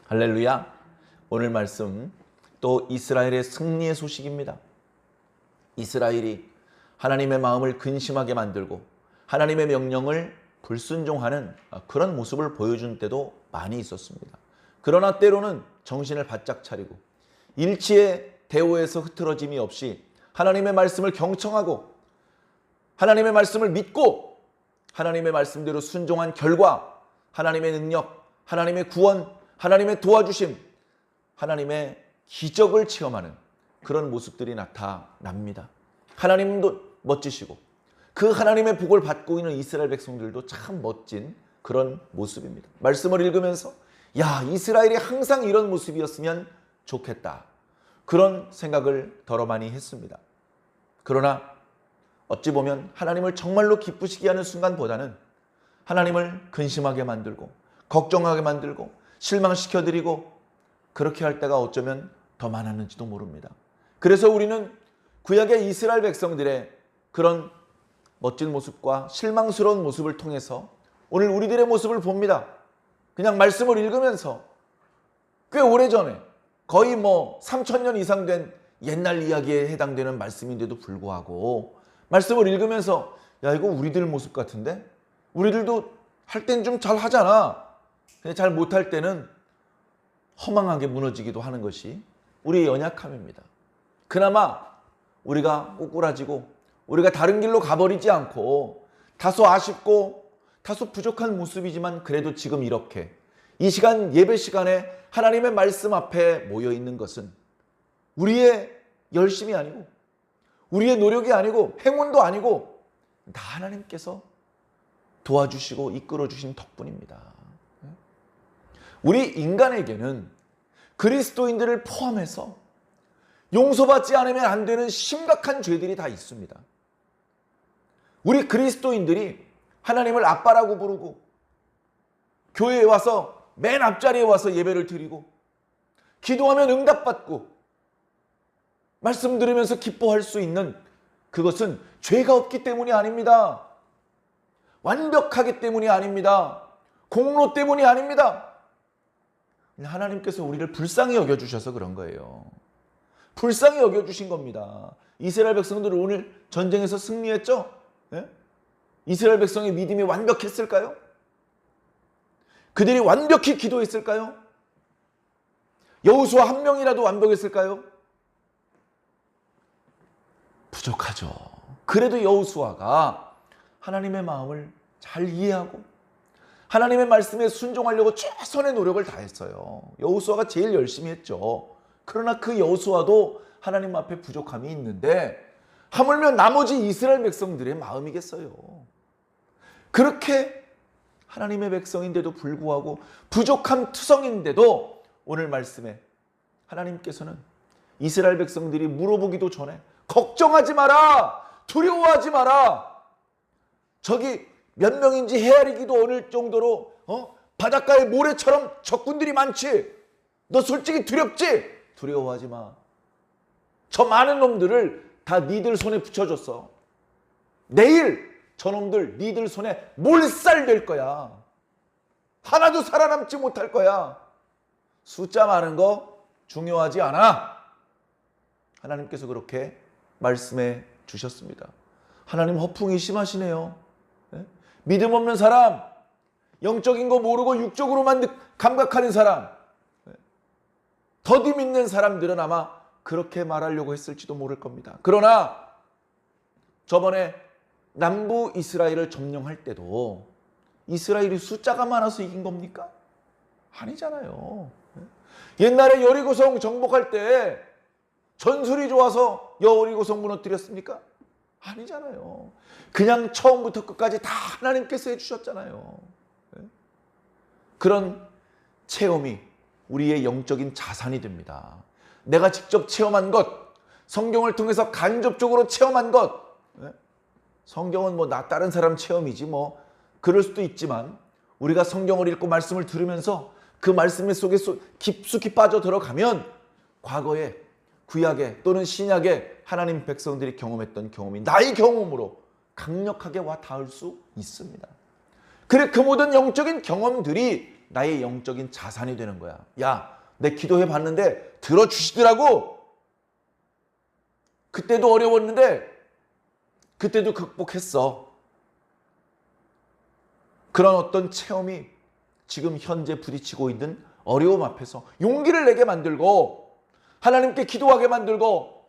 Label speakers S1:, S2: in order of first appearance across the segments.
S1: 할렐루야. 오늘 말씀 또 이스라엘의 승리의 소식입니다. 이스라엘이 하나님의 마음을 근심하게 만들고 하나님의 명령을 불순종하는 그런 모습을 보여준 때도 많이 있었습니다. 그러나 때로는 정신을 바짝 차리고 일치의 대오에서 흐트러짐이 없이 하나님의 말씀을 경청하고 하나님의 말씀을 믿고 하나님의 말씀대로 순종한 결과 하나님의 능력, 하나님의 구원, 하나님의 도와주심, 하나님의 기적을 체험하는 그런 모습들이 나타납니다. 하나님도 멋지시고 그 하나님의 복을 받고 있는 이스라엘 백성들도 참 멋진 그런 모습입니다. 말씀을 읽으면서 야, 이스라엘이 항상 이런 모습이었으면 좋겠다. 그런 생각을 더러 많이 했습니다. 그러나 어찌 보면 하나님을 정말로 기쁘시게 하는 순간보다는 하나님을 근심하게 만들고 걱정하게 만들고 실망시켜드리고 그렇게 할 때가 어쩌면 더 많았는지도 모릅니다. 그래서 우리는 구약의 이스라엘 백성들의 그런 멋진 모습과 실망스러운 모습을 통해서 오늘 우리들의 모습을 봅니다. 그냥 말씀을 읽으면서 꽤 오래전에 거의 3000년 이상 된 옛날 이야기에 해당되는 말씀인데도 불구하고 말씀을 읽으면서 야, 이거 우리들 모습 같은데? 우리들도 할 땐 좀 잘 하잖아. 근데 잘 못할 때는 허망하게 무너지기도 하는 것이 우리의 연약함입니다. 그나마 우리가 꼬꾸라지고 우리가 다른 길로 가버리지 않고 다소 아쉽고 다소 부족한 모습이지만 그래도 지금 이렇게 이 시간 예배 시간에 하나님의 말씀 앞에 모여 있는 것은 우리의 열심이 아니고 우리의 노력이 아니고 행운도 아니고 다 하나님께서 도와주시고 이끌어주신 덕분입니다. 우리 인간에게는 그리스도인들을 포함해서 용서받지 않으면 안 되는 심각한 죄들이 다 있습니다. 우리 그리스도인들이 하나님을 아빠라고 부르고 교회에 와서 맨 앞자리에 와서 예배를 드리고 기도하면 응답받고 말씀 들으면서 기뻐할 수 있는 그것은 죄가 없기 때문이 아닙니다. 완벽하기 때문이 아닙니다. 공로 때문이 아닙니다. 하나님께서 우리를 불쌍히 여겨주셔서 그런 거예요. 불쌍히 여겨주신 겁니다. 이스라엘 백성들은 오늘 전쟁에서 승리했죠? 네? 이스라엘 백성의 믿음이 완벽했을까요? 그들이 완벽히 기도했을까요? 여호수아 한 명이라도 완벽했을까요? 부족하죠. 그래도 여호수아가 하나님의 마음을 잘 이해하고 하나님의 말씀에 순종하려고 최선의 노력을 다했어요. 여호수아가 제일 열심히 했죠. 그러나 그 여호수아도 하나님 앞에 부족함이 있는데 하물며 나머지 이스라엘 백성들의 마음이겠어요. 그렇게 하나님의 백성인데도 불구하고 부족함 투성인데도 오늘 말씀에 하나님께서는 이스라엘 백성들이 물어보기도 전에 걱정하지 마라, 두려워하지 마라. 저기 몇 명인지 헤아리기도 어려울 정도로 바닷가에 모래처럼 적군들이 많지. 너 솔직히 두렵지? 두려워하지 마. 저 많은 놈들을 다 니들 손에 붙여줬어. 내일 저놈들 니들 손에 몰살될 거야. 하나도 살아남지 못할 거야. 숫자 많은 거 중요하지 않아. 하나님께서 그렇게 말씀해 주셨습니다. 하나님 허풍이 심하시네요. 네? 믿음 없는 사람, 영적인 거 모르고 육적으로만 감각하는 사람, 더디 믿는 사람들은 아마 그렇게 말하려고 했을지도 모를 겁니다. 그러나 저번에 남부 이스라엘을 점령할 때도 이스라엘이 숫자가 많아서 이긴 겁니까? 아니잖아요. 옛날에 여리고성 정복할 때 전술이 좋아서 여리고성 무너뜨렸습니까? 아니잖아요. 그냥 처음부터 끝까지 다 하나님께서 해주셨잖아요. 그런 체험이 우리의 영적인 자산이 됩니다. 내가 직접 체험한 것, 성경을 통해서 간접적으로 체험한 것, 성경은 나 다른 사람 체험이지 그럴 수도 있지만 우리가 성경을 읽고 말씀을 들으면서 그 말씀 속에 깊숙이 빠져 들어가면 과거에 구약에 또는 신약에 하나님 백성들이 경험했던 경험이 나의 경험으로 강력하게 와 닿을 수 있습니다. 그래 그 모든 영적인 경험들이 나의 영적인 자산이 되는 거야. 야, 내 기도해 봤는데 들어주시더라고. 그때도 어려웠는데 그때도 극복했어. 그런 어떤 체험이 지금 현재 부딪히고 있는 어려움 앞에서 용기를 내게 만들고 하나님께 기도하게 만들고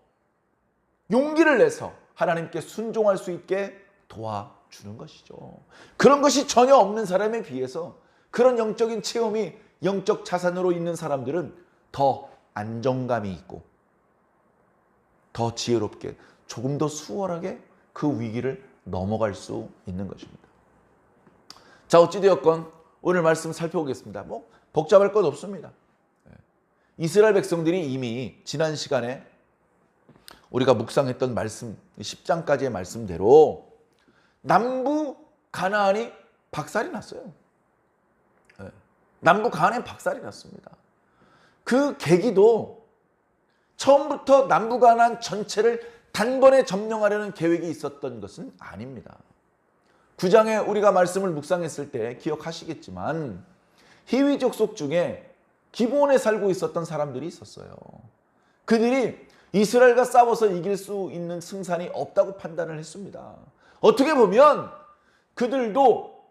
S1: 용기를 내서 하나님께 순종할 수 있게 도와주는 것이죠. 그런 것이 전혀 없는 사람에 비해서 그런 영적인 체험이 영적 자산으로 있는 사람들은 더 안정감이 있고 더 지혜롭게 조금 더 수월하게 그 위기를 넘어갈 수 있는 것입니다. 자, 어찌되었건 오늘 말씀 살펴보겠습니다. 뭐 복잡할 것 없습니다. 이스라엘 백성들이 이미 지난 시간에 우리가 묵상했던 말씀 10장까지의 말씀대로 남부 가나안이 박살이 났어요. 남부 가나안이 박살이 났습니다. 그 계기도 처음부터 남부 가나안 전체를 단번에 점령하려는 계획이 있었던 것은 아닙니다. 9장에 우리가 말씀을 묵상했을 때 기억하시겠지만 히위 족속 중에 기브온에 살고 있었던 사람들이 있었어요. 그들이 이스라엘과 싸워서 이길 수 있는 승산이 없다고 판단을 했습니다. 어떻게 보면 그들도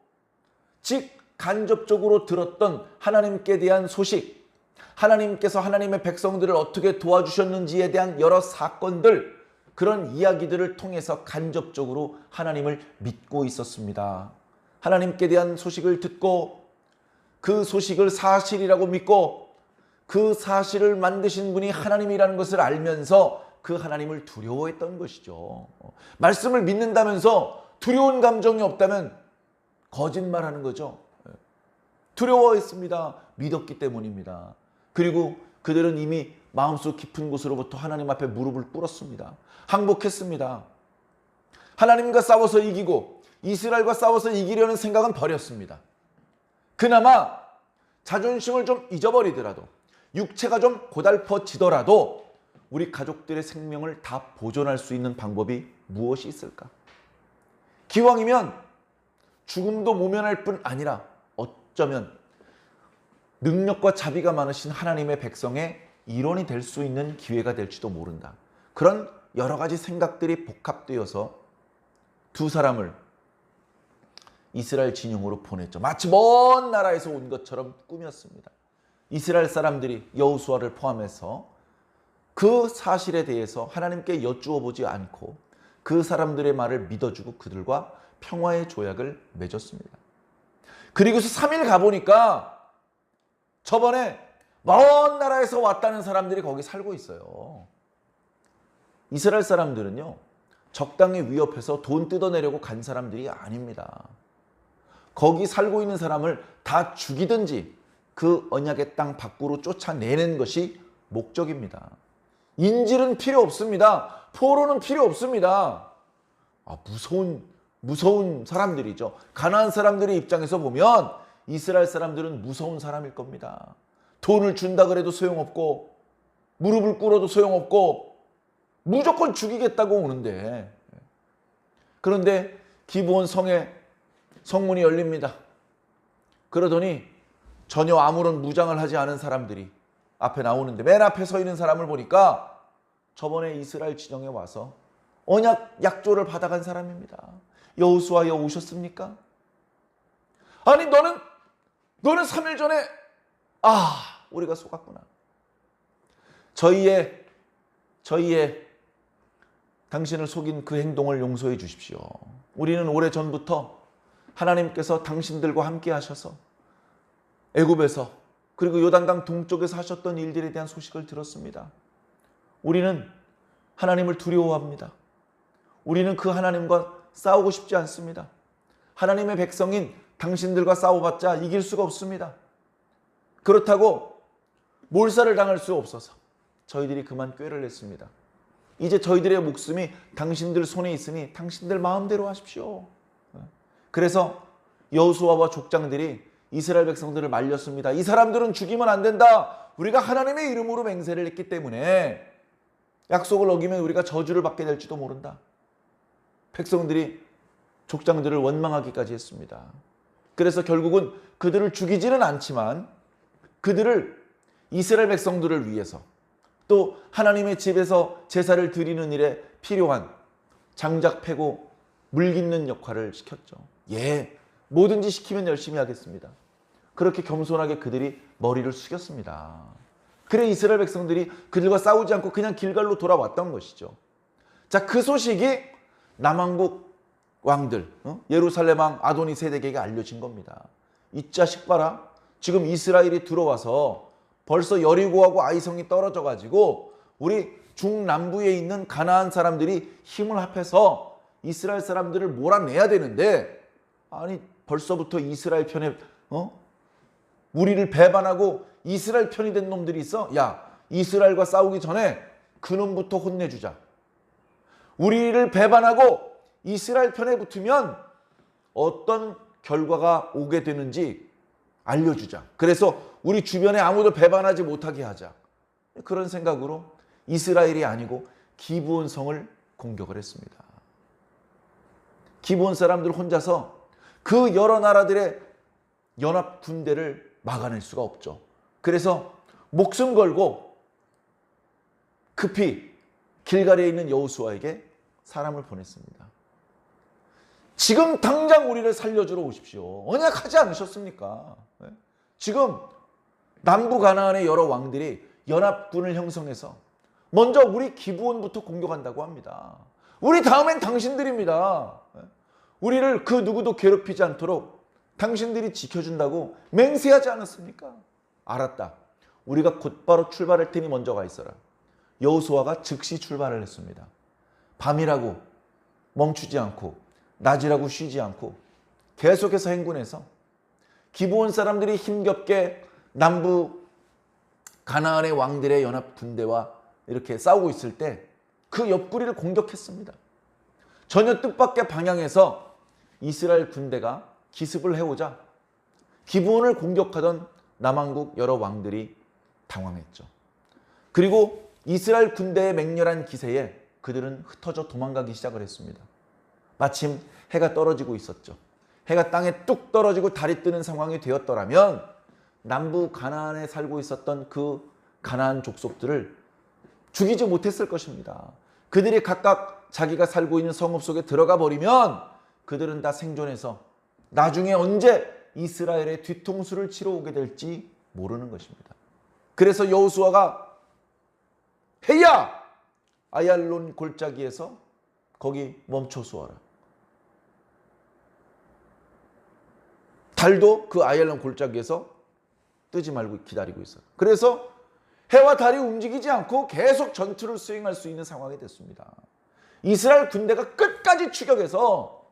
S1: 간접적으로 들었던 하나님께 대한 소식, 하나님께서 하나님의 백성들을 어떻게 도와주셨는지에 대한 여러 사건들, 그런 이야기들을 통해서 간접적으로 하나님을 믿고 있었습니다. 하나님께 대한 소식을 듣고 그 소식을 사실이라고 믿고 그 사실을 만드신 분이 하나님이라는 것을 알면서 그 하나님을 두려워했던 것이죠. 말씀을 믿는다면서 두려운 감정이 없다면 거짓말하는 거죠. 두려워했습니다. 믿었기 때문입니다. 그리고 그들은 이미 마음속 깊은 곳으로부터 하나님 앞에 무릎을 꿇었습니다. 항복했습니다. 하나님과 싸워서 이기고 이스라엘과 싸워서 이기려는 생각은 버렸습니다. 그나마 자존심을 좀 잊어버리더라도 육체가 좀 고달퍼지더라도 우리 가족들의 생명을 다 보존할 수 있는 방법이 무엇이 있을까? 기왕이면 죽음도 모면할 뿐 아니라 어쩌면 능력과 자비가 많으신 하나님의 백성의 일원이 될 수 있는 기회가 될지도 모른다. 그런 여러 가지 생각들이 복합되어서 두 사람을 이스라엘 진영으로 보냈죠. 마치 먼 나라에서 온 것처럼 꾸몄습니다. 이스라엘 사람들이 여호수아를 포함해서 그 사실에 대해서 하나님께 여쭈어 보지 않고 그 사람들의 말을 믿어주고 그들과 평화의 조약을 맺었습니다. 그리고서 3일 가보니까 저번에 먼 나라에서 왔다는 사람들이 거기 살고 있어요. 이스라엘 사람들은요, 적당히 위협해서 돈 뜯어내려고 간 사람들이 아닙니다. 거기 살고 있는 사람을 다 죽이든지 그 언약의 땅 밖으로 쫓아내는 것이 목적입니다. 인질은 필요 없습니다. 포로는 필요 없습니다. 무서운 사람들이죠. 가나안 사람들의 입장에서 보면 이스라엘 사람들은 무서운 사람일 겁니다. 돈을 준다 그래도 소용없고 무릎을 꿇어도 소용없고 무조건 죽이겠다고 오는데, 그런데 기브온 성에 성문이 열립니다. 그러더니 전혀 아무런 무장을 하지 않은 사람들이 앞에 나오는데 맨 앞에 서 있는 사람을 보니까 저번에 이스라엘 진영에 와서 언약 약조를 받아간 사람입니다. 여호수아여 오셨습니까? 아니 너는 3일 전에 우리가 속았구나. 저희의 당신을 속인 그 행동을 용서해 주십시오. 우리는 오래전부터 하나님께서 당신들과 함께 하셔서 애굽에서 그리고 요단강 동쪽에서 하셨던 일들에 대한 소식을 들었습니다. 우리는 하나님을 두려워합니다. 우리는 그 하나님과 싸우고 싶지 않습니다. 하나님의 백성인 당신들과 싸워봤자 이길 수가 없습니다. 그렇다고 몰살을 당할 수 없어서 저희들이 그만 꾀를 냈습니다. 이제 저희들의 목숨이 당신들 손에 있으니 당신들 마음대로 하십시오. 그래서 여호수아와 족장들이 이스라엘 백성들을 말렸습니다. 이 사람들은 죽이면 안 된다. 우리가 하나님의 이름으로 맹세를 했기 때문에 약속을 어기면 우리가 저주를 받게 될지도 모른다. 백성들이 족장들을 원망하기까지 했습니다. 그래서 결국은 그들을 죽이지는 않지만 그들을 이스라엘 백성들을 위해서 또 하나님의 집에서 제사를 드리는 일에 필요한 장작 패고 물 깃는 역할을 시켰죠. 예, 뭐든지 시키면 열심히 하겠습니다. 그렇게 겸손하게 그들이 머리를 숙였습니다. 그래 이스라엘 백성들이 그들과 싸우지 않고 그냥 길갈로 돌아왔던 것이죠. 자, 그 소식이 남왕국 왕들, 예루살렘 왕 아도니 세덱에게 알려진 겁니다. 이 자식 봐라. 지금 이스라엘이 들어와서 벌써 여리고하고 아이성이 떨어져 가지고 우리 중남부에 있는 가나안 사람들이 힘을 합해서 이스라엘 사람들을 몰아내야 되는데, 아니 벌써부터 이스라엘 편에 우리를 배반하고 이스라엘 편이 된 놈들이 있어. 야, 이스라엘과 싸우기 전에 그놈부터 혼내주자. 우리를 배반하고 이스라엘 편에 붙으면 어떤 결과가 오게 되는지 알려주자. 그래서 우리 주변에 아무도 배반하지 못하게 하자. 그런 생각으로 이스라엘이 아니고 기브온 성을 공격을 했습니다. 기브온 사람들 혼자서 그 여러 나라들의 연합 군대를 막아낼 수가 없죠. 그래서 목숨 걸고 급히 길갈에 있는 여호수아에게 사람을 보냈습니다. 지금 당장 우리를 살려주러 오십시오. 언약하지 않으셨습니까? 지금 남부 가나안의 여러 왕들이 연합군을 형성해서 먼저 우리 기브온부터 공격한다고 합니다. 우리 다음엔 당신들입니다. 우리를 그 누구도 괴롭히지 않도록 당신들이 지켜준다고 맹세하지 않았습니까? 알았다. 우리가 곧바로 출발할 테니 먼저 가 있어라. 여호수아가 즉시 출발을 했습니다. 밤이라고 멈추지 않고 낮이라고 쉬지 않고 계속해서 행군해서 기브온 사람들이 힘겹게 남부 가나안의 왕들의 연합 군대와 이렇게 싸우고 있을 때 그 옆구리를 공격했습니다. 전혀 뜻밖의 방향에서 이스라엘 군대가 기습을 해오자 기브온을 공격하던 남왕국 여러 왕들이 당황했죠. 그리고 이스라엘 군대의 맹렬한 기세에 그들은 흩어져 도망가기 시작을 했습니다. 마침 해가 떨어지고 있었죠. 해가 땅에 뚝 떨어지고 달이 뜨는 상황이 되었더라면 남부 가나안에 살고 있었던 그 가나안 족속들을 죽이지 못했을 것입니다. 그들이 각각 자기가 살고 있는 성읍 속에 들어가 버리면 그들은 다 생존해서 나중에 언제 이스라엘의 뒤통수를 치러 오게 될지 모르는 것입니다. 그래서 여호수아가 헤야! 아얄론 골짜기에서 거기 멈춰 쏘아라. 달도 그 아얄론 골짜기에서 뜨지 말고 기다리고 있어요. 그래서 해와 달이 움직이지 않고 계속 전투를 수행할 수 있는 상황이 됐습니다. 이스라엘 군대가 끝까지 추격해서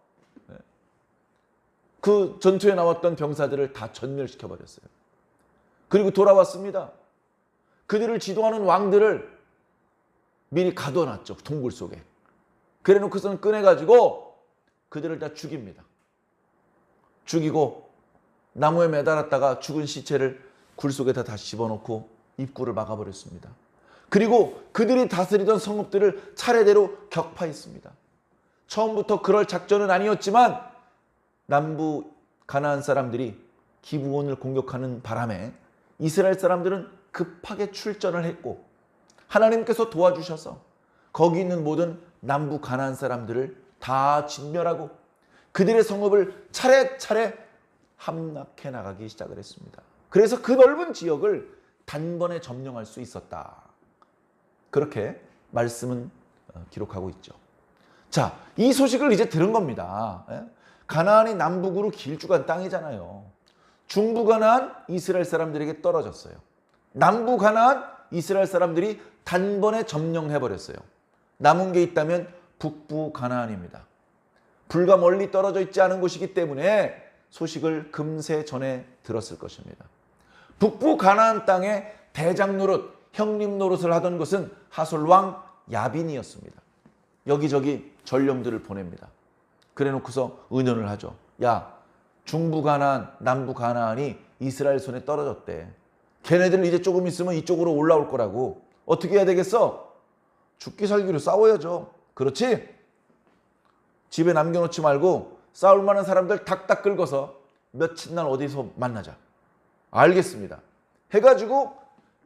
S1: 그 전투에 나왔던 병사들을 다 전멸시켜버렸어요. 그리고 돌아왔습니다. 그들을 지도하는 왕들을 미리 가둬놨죠. 동굴 속에. 그래놓고서는 꺼내가지고 그들을 다 죽입니다. 죽이고 나무에 매달았다가 죽은 시체를 굴 속에다 다시 집어넣고 입구를 막아버렸습니다. 그리고 그들이 다스리던 성읍들을 차례대로 격파했습니다. 처음부터 그럴 작전은 아니었지만 남부 가나안 사람들이 기브온을 공격하는 바람에 이스라엘 사람들은 급하게 출전을 했고 하나님께서 도와주셔서 거기 있는 모든 남부 가나안 사람들을 다 진멸하고 그들의 성읍을 차례차례 함락해 나가기 시작을 했습니다. 그래서 그 넓은 지역을 단번에 점령할 수 있었다. 그렇게 말씀은 기록하고 있죠. 자, 이 소식을 이제 들은 겁니다. 가나안이 남북으로 길쭉한 땅이잖아요. 중부 가나안 이스라엘 사람들에게 떨어졌어요. 남부 가나안 이스라엘 사람들이 단번에 점령해버렸어요. 남은 게 있다면 북부 가나안입니다. 불과 멀리 떨어져 있지 않은 곳이기 때문에 소식을 금세 전해 들었을 것입니다. 북부 가나안 땅에 대장 노릇, 형님 노릇을 하던 것은 하솔왕 야빈이었습니다. 여기저기 전령들을 보냅니다. 그래놓고서 의논을 하죠. 야, 중부 가나안, 남부 가나안이 이스라엘 손에 떨어졌대. 걔네들 이제 조금 있으면 이쪽으로 올라올 거라고. 어떻게 해야 되겠어? 죽기 살기로 싸워야죠. 그렇지? 집에 남겨놓지 말고 싸울 만한 사람들 탁탁 긁어서 며칠 날 어디서 만나자. 알겠습니다. 해가지고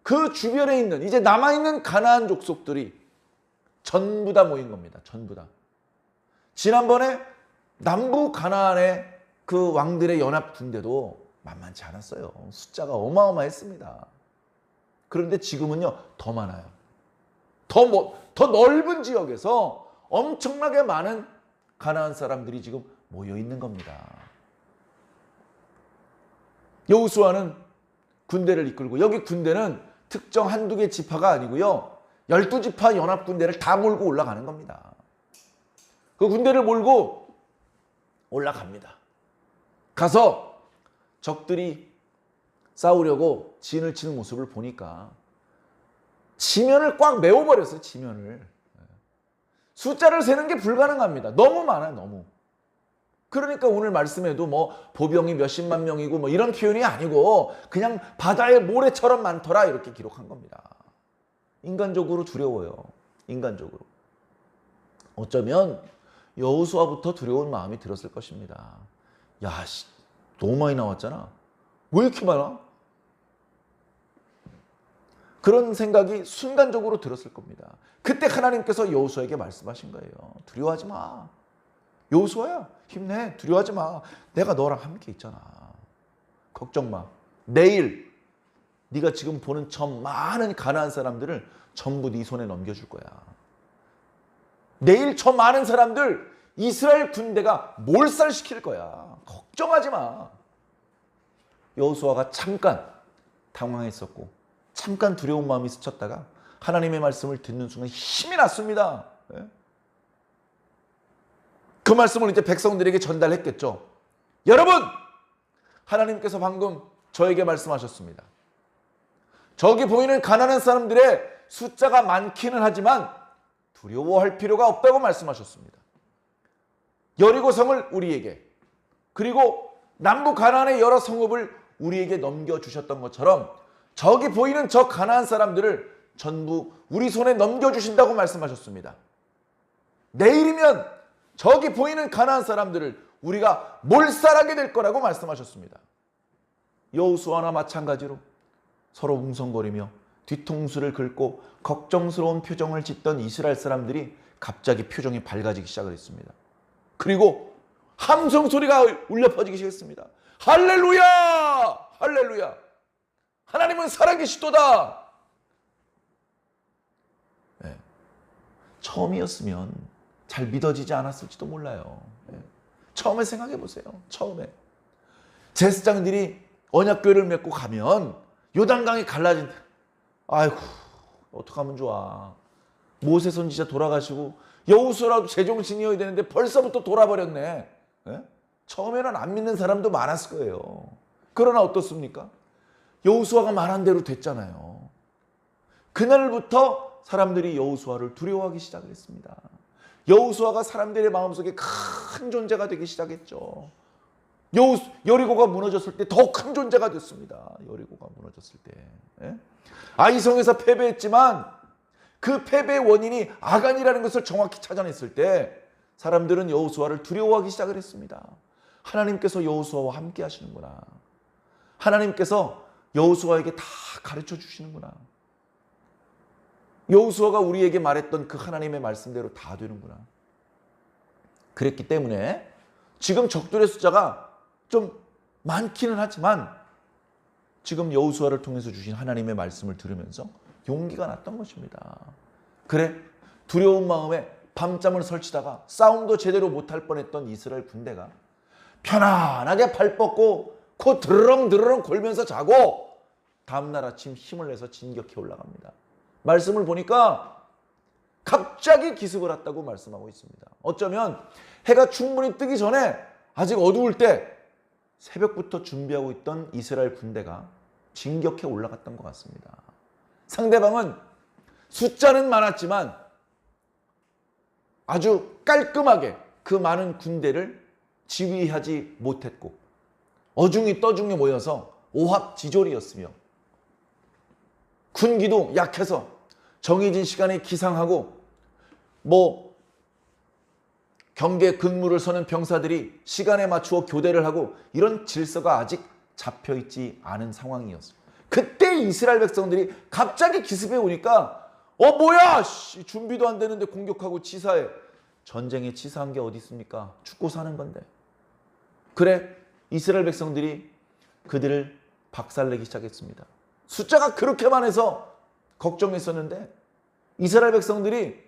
S1: 그 주변에 있는 이제 남아있는 가나안 족속들이 전부 다 모인 겁니다. 전부 다. 지난번에 남부 가나안의 그 왕들의 연합 군대도 만만치 않았어요. 숫자가 어마어마했습니다. 그런데 지금은요, 더 많아요. 더 넓은 지역에서 엄청나게 많은 가나안 사람들이 지금 모여 있는 겁니다. 여호수아는 군대를 이끌고, 여기 군대는 특정 한두 개 지파가 아니고요, 12지파 연합 군대를 다 몰고 올라가는 겁니다. 그 군대를 몰고 올라갑니다. 가서 적들이 싸우려고 진을 치는 모습을 보니까 지면을 꽉 메워버렸어요. 지면을. 숫자를 세는 게 불가능합니다. 너무 많아요. 너무. 그러니까 오늘 말씀에도 뭐 보병이 몇십만 명이고 뭐 이런 표현이 아니고 그냥 바다의 모래처럼 많더라 이렇게 기록한 겁니다. 인간적으로 두려워요. 인간적으로. 어쩌면 여호수아부터 두려운 마음이 들었을 것입니다. 야, 너무 많이 나왔잖아. 왜 이렇게 많아? 그런 생각이 순간적으로 들었을 겁니다. 그때 하나님께서 여호수아에게 말씀하신 거예요. 두려워하지 마. 여호수아야, 힘내. 두려워하지 마. 내가 너랑 함께 있잖아. 걱정 마. 내일 네가 지금 보는 저 많은 가나안 사람들을 전부 네 손에 넘겨줄 거야. 내일 저 많은 사람들 이스라엘 군대가 몰살시킬 거야. 걱정하지 마. 여호수아가 잠깐 당황했었고 잠깐 두려운 마음이 스쳤다가 하나님의 말씀을 듣는 순간 힘이 났습니다. 그 말씀을 이제 백성들에게 전달했겠죠. 여러분, 하나님께서 방금 저에게 말씀하셨습니다. 저기 보이는 가난한 사람들의 숫자가 많기는 하지만 두려워할 필요가 없다고 말씀하셨습니다. 여리고성을 우리에게, 그리고 남부 가나안의 여러 성읍을 우리에게 넘겨주셨던 것처럼 저기 보이는 저 가나안 사람들을 전부 우리 손에 넘겨주신다고 말씀하셨습니다. 내일이면 저기 보이는 가나안 사람들을 우리가 몰살하게 될 거라고 말씀하셨습니다. 여호수아나 마찬가지로 서로 웅성거리며 뒤통수를 긁고 걱정스러운 표정을 짓던 이스라엘 사람들이 갑자기 표정이 밝아지기 시작을 했습니다. 그리고 함성 소리가 울려 퍼지기 시작했습니다. 할렐루야! 할렐루야! 하나님은 살아계시도다! 네. 처음이었으면 잘 믿어지지 않았을지도 몰라요. 네. 처음에 생각해 보세요. 처음에. 제사장들이 언약궤를 메고 가면 요단강이 갈라진다. 아이고, 어떡하면 좋아. 모세 선지자 돌아가시고 여호수아라도 제정신이어야 되는데 벌써부터 돌아버렸네. 네? 처음에는 안 믿는 사람도 많았을 거예요. 그러나 어떻습니까? 여호수아가 말한 대로 됐잖아요. 그날부터 사람들이 여호수아를 두려워하기 시작을 했습니다. 여호수아가 사람들의 마음속에 큰 존재가 되기 시작했죠. 여리고가 무너졌을 때 더 큰 존재가 됐습니다. 여리고가 무너졌을 때. 예? 아이성에서 패배했지만 그 패배의 원인이 아간이라는 것을 정확히 찾아냈을 때 사람들은 여호수아를 두려워하기 시작을 했습니다. 하나님께서 여호수아와 함께 하시는구나. 하나님께서 여호수아에게 다 가르쳐 주시는구나. 여호수아가 우리에게 말했던 그 하나님의 말씀대로 다 되는구나. 그랬기 때문에 지금 적들의 숫자가 좀 많기는 하지만 지금 여호수아를 통해서 주신 하나님의 말씀을 들으면서 용기가 났던 것입니다. 그래, 두려운 마음에 밤잠을 설치다가 싸움도 제대로 못할 뻔했던 이스라엘 군대가 편안하게 발 뻗고 코 드르렁드르렁 골면서 자고 다음날 아침 힘을 내서 진격해 올라갑니다. 말씀을 보니까 갑자기 기습을 했다고 말씀하고 있습니다. 어쩌면 해가 충분히 뜨기 전에 아직 어두울 때 새벽부터 준비하고 있던 이스라엘 군대가 진격해 올라갔던 것 같습니다. 상대방은 숫자는 많았지만 아주 깔끔하게 그 많은 군대를 지휘하지 못했고 어중이 떠중이 모여서 오합지졸이었으며 군기도 약해서 정해진 시간에 기상하고 뭐 경계 근무를 서는 병사들이 시간에 맞추어 교대를 하고 이런 질서가 아직 잡혀있지 않은 상황이었어요. 그때 이스라엘 백성들이 갑자기 기습해 오니까 뭐야 준비도 안 되는데 공격하고 치사해. 전쟁에 치사한 게 어디 있습니까? 죽고 사는 건데. 그래 이스라엘 백성들이 그들을 박살내기 시작했습니다. 숫자가 그렇게 많아서 걱정했었는데 이스라엘 백성들이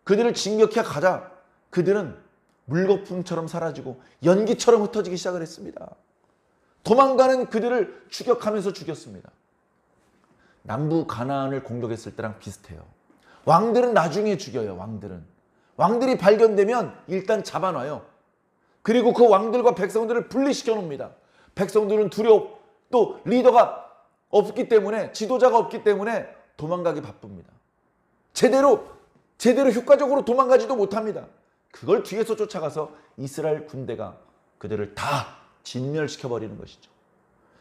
S1: 그들을 진격해 가자 그들은 물거품처럼 사라지고 연기처럼 흩어지기 시작을 했습니다. 도망가는 그들을 추격하면서 죽였습니다. 남부 가나안을 공격했을 때랑 비슷해요. 왕들은 나중에 죽여요. 왕들이 발견되면 일단 잡아놔요. 그리고 그 왕들과 백성들을 분리시켜 놓습니다. 백성들은 두려워 또 리더가 없기 때문에 지도자가 없기 때문에 도망가기 바쁩니다. 제대로 효과적으로 도망가지도 못합니다. 그걸 뒤에서 쫓아가서 이스라엘 군대가 그들을 다 진멸시켜버리는 것이죠.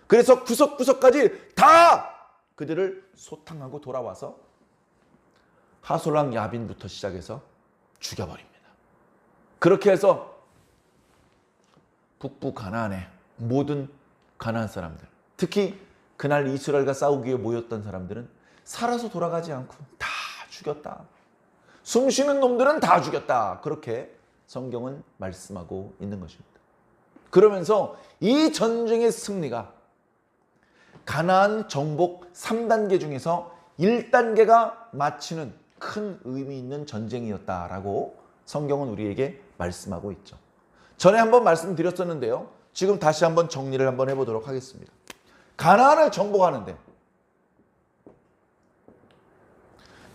S1: 그래서 구석구석까지 다 그들을 소탕하고 돌아와서 하솔랑 야빈부터 시작해서 죽여버립니다. 그렇게 해서 북부 가나안의 모든 가나안 사람들, 특히 그날 이스라엘과 싸우기 위해 모였던 사람들은 살아서 돌아가지 않고 다 죽였다. 숨쉬는 놈들은 다 죽였다. 그렇게 성경은 말씀하고 있는 것입니다. 그러면서 이 전쟁의 승리가 가나안 정복 3단계 중에서 1단계가 마치는 큰 의미 있는 전쟁이었다라고 성경은 우리에게 말씀하고 있죠. 전에 한번 말씀드렸었는데요. 지금 다시 한번 정리를 한번 해보도록 하겠습니다. 가나안을 정복하는데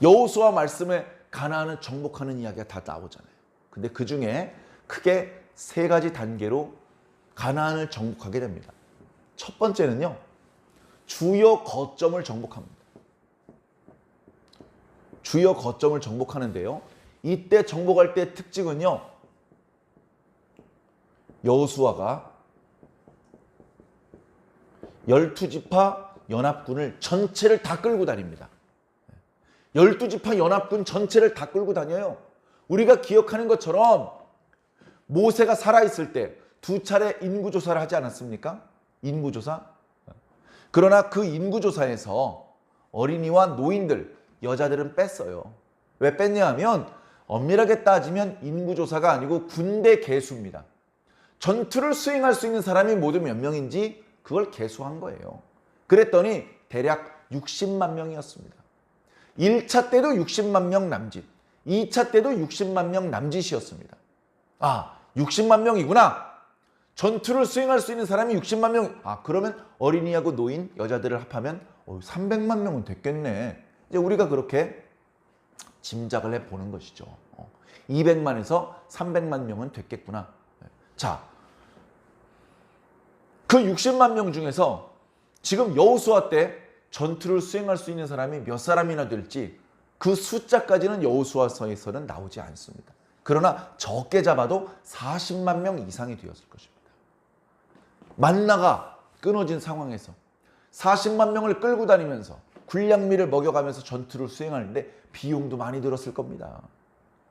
S1: 여호수아 말씀에 가나안을 정복하는 이야기가 다 나오잖아요. 근데 그 중에 크게 3가지 단계로 가나안을 정복하게 됩니다. 첫 번째는요. 주요 거점을 정복합니다. 주요 거점을 정복하는데요. 이때 정복할 때 특징은요. 여호수아가 12지파 연합군을 전체를 다 끌고 다닙니다. 12지파 연합군 전체를 다 끌고 다녀요. 우리가 기억하는 것처럼 모세가 살아있을 때 2차례 인구조사를 하지 않았습니까? 인구조사. 그러나 그 인구조사에서 어린이와 노인들, 여자들은 뺐어요. 왜 뺐냐 하면 엄밀하게 따지면 인구조사가 아니고 군대 개수입니다. 전투를 수행할 수 있는 사람이 모두 몇 명인지 그걸 개수한 거예요. 그랬더니 대략 60만 명이었습니다. 1차 때도 60만 명 남짓, 2차 때도 60만 명 남짓이었습니다. 60만 명이구나. 전투를 수행할 수 있는 사람이 60만 명. 그러면 어린이하고 노인, 여자들을 합하면 300만 명은 됐겠네. 이제 우리가 그렇게 짐작을 해보는 것이죠. 200만에서 300만 명은 됐겠구나. 자, 그 60만 명 중에서 지금 여호수아 때 전투를 수행할 수 있는 사람이 몇 사람이나 될지 그 숫자까지는 여호수아서에서는 나오지 않습니다. 그러나 적게 잡아도 40만 명 이상이 되었을 것입니다. 만나가 끊어진 상황에서 40만 명을 끌고 다니면서 군량미를 먹여가면서 전투를 수행하는데 비용도 많이 들었을 겁니다.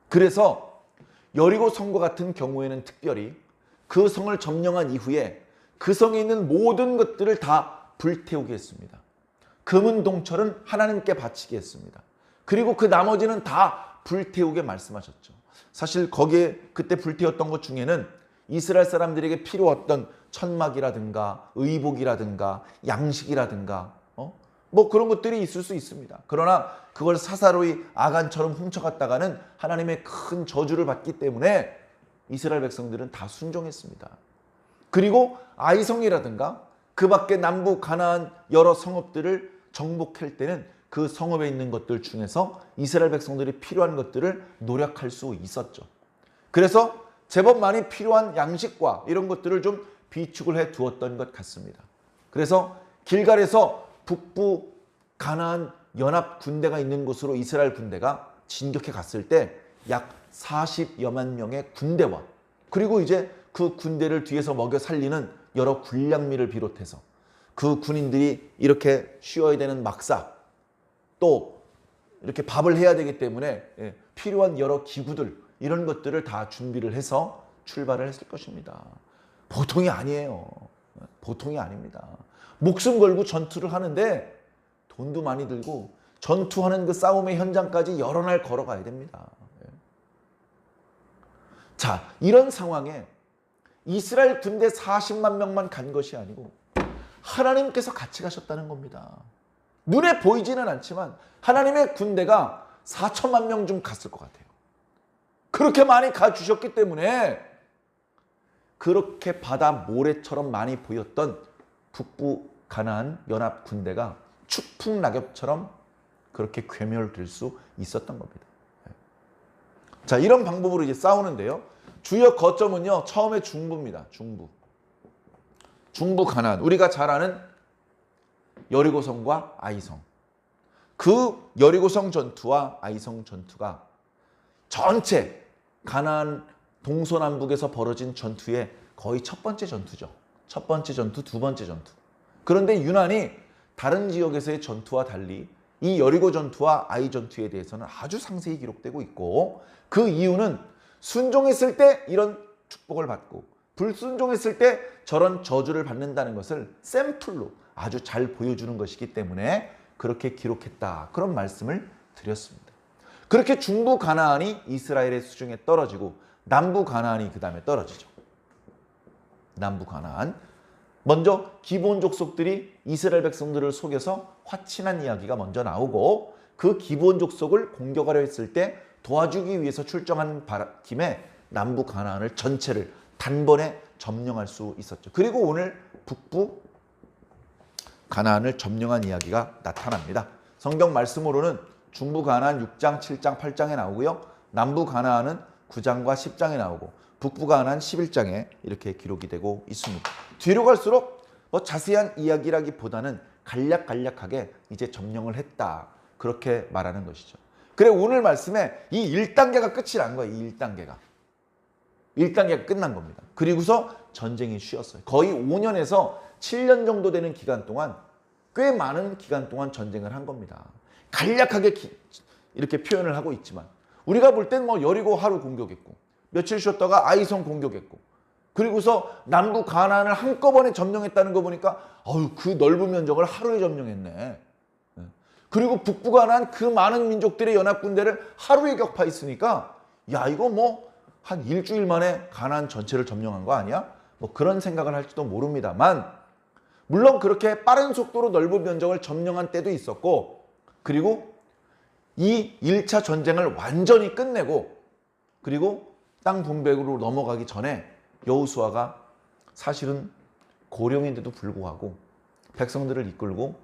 S1: 그래서 여리고 성과 같은 경우에는 특별히 그 성을 점령한 이후에 그 성에 있는 모든 것들을 다 불태우게 했습니다. 금은 동철은 하나님께 바치게 했습니다. 그리고 그 나머지는 다 불태우게 말씀하셨죠. 사실 거기에 그때 불태웠던 것 중에는 이스라엘 사람들에게 필요했던 천막이라든가 의복이라든가 양식이라든가 뭐 그런 것들이 있을 수 있습니다. 그러나 그걸 사사로이 아간처럼 훔쳐갔다가는 하나님의 큰 저주를 받기 때문에 이스라엘 백성들은 다 순종했습니다. 그리고 아이성이라든가 그 밖에 남부 가나안 여러 성읍들을 정복할 때는 그 성읍에 있는 것들 중에서 이스라엘 백성들이 필요한 것들을 노력할 수 있었죠. 그래서 제법 많이 필요한 양식과 이런 것들을 좀 비축을 해 두었던 것 같습니다. 그래서 길갈에서 북부 가나안 연합 군대가 있는 곳으로 이스라엘 군대가 진격해 갔을 때 약 40여만 명의 군대와 그리고 이제 그 군대를 뒤에서 먹여 살리는 여러 군량미를 비롯해서 그 군인들이 이렇게 쉬어야 되는 막사 또 이렇게 밥을 해야 되기 때문에 필요한 여러 기구들 이런 것들을 다 준비를 해서 출발을 했을 것입니다. 보통이 아니에요. 보통이 아닙니다. 목숨 걸고 전투를 하는데 돈도 많이 들고 전투하는 그 싸움의 현장까지 여러 날 걸어가야 됩니다. 자, 이런 상황에 이스라엘 군대 40만 명만 간 것이 아니고 하나님께서 같이 가셨다는 겁니다. 눈에 보이지는 않지만 하나님의 군대가 4천만 명 좀 갔을 것 같아요. 그렇게 많이 가주셨기 때문에 그렇게 바다 모래처럼 많이 보였던 북부 가나안 연합 군대가 추풍낙엽처럼 그렇게 괴멸될 수 있었던 겁니다. 자, 이런 방법으로 이제 싸우는데요. 주요 거점은요, 처음에 중부입니다. 중부 가나안. 우리가 잘 아는 여리고성과 아이성. 그 여리고성 전투와 아이성 전투가 전체 가나안 동서남북에서 벌어진 전투의 거의 첫 번째 전투죠. 첫 번째 전투, 두 번째 전투. 그런데 유난히 다른 지역에서의 전투와 달리 이 여리고 전투와 아이 전투에 대해서는 아주 상세히 기록되고 있고, 그 이유는 순종했을 때 이런 축복을 받고 불순종했을 때 저런 저주를 받는다는 것을 샘플로 아주 잘 보여주는 것이기 때문에 그렇게 기록했다. 그런 말씀을 드렸습니다. 그렇게 중부 가나안이 이스라엘의 수중에 떨어지고 남부 가나안이 그 다음에 떨어지죠. 남부 가나안. 먼저 기브온 족속들이 이스라엘 백성들을 속여서 화친한 이야기가 먼저 나오고, 그 기브온 족속을 공격하려 했을 때 도와주기 위해서 출정한 김에 남부 가나안을 전체를 단번에 점령할 수 있었죠. 그리고 오늘 북부 가나안을 점령한 이야기가 나타납니다. 성경 말씀으로는 중부 가나안 6장, 7장, 8장에 나오고요. 남부 가나안은 9장과 10장에 나오고 북부 가나안 11장에 이렇게 기록이 되고 있습니다. 뒤로 갈수록 자세한 이야기라기보다는 간략간략하게 이제 점령을 했다. 그렇게 말하는 것이죠. 그래, 오늘 말씀에 이 1단계가 끝이 난 거예요. 이 1단계가. 1단계가 끝난 겁니다. 그리고서 전쟁이 쉬었어요. 거의 5년에서 7년 정도 되는 기간 동안, 꽤 많은 기간 동안 전쟁을 한 겁니다. 간략하게 이렇게 표현을 하고 있지만 우리가 볼 땐 여리고 하루 공격했고 며칠 쉬었다가 아이성 공격했고 그리고서 남부 가나안을 한꺼번에 점령했다는 거 보니까 그 넓은 면적을 하루에 점령했네. 그리고 북부 가나안 그 많은 민족들의 연합군대를 하루에 격파했으니까 야, 이거 한 일주일 만에 가나안 전체를 점령한 거 아니야? 그런 생각을 할지도 모릅니다만, 물론 그렇게 빠른 속도로 넓은 면적을 점령한 때도 있었고, 그리고 이 1차 전쟁을 완전히 끝내고 그리고 땅 분배로 넘어가기 전에 여호수아가 사실은 고령인데도 불구하고 백성들을 이끌고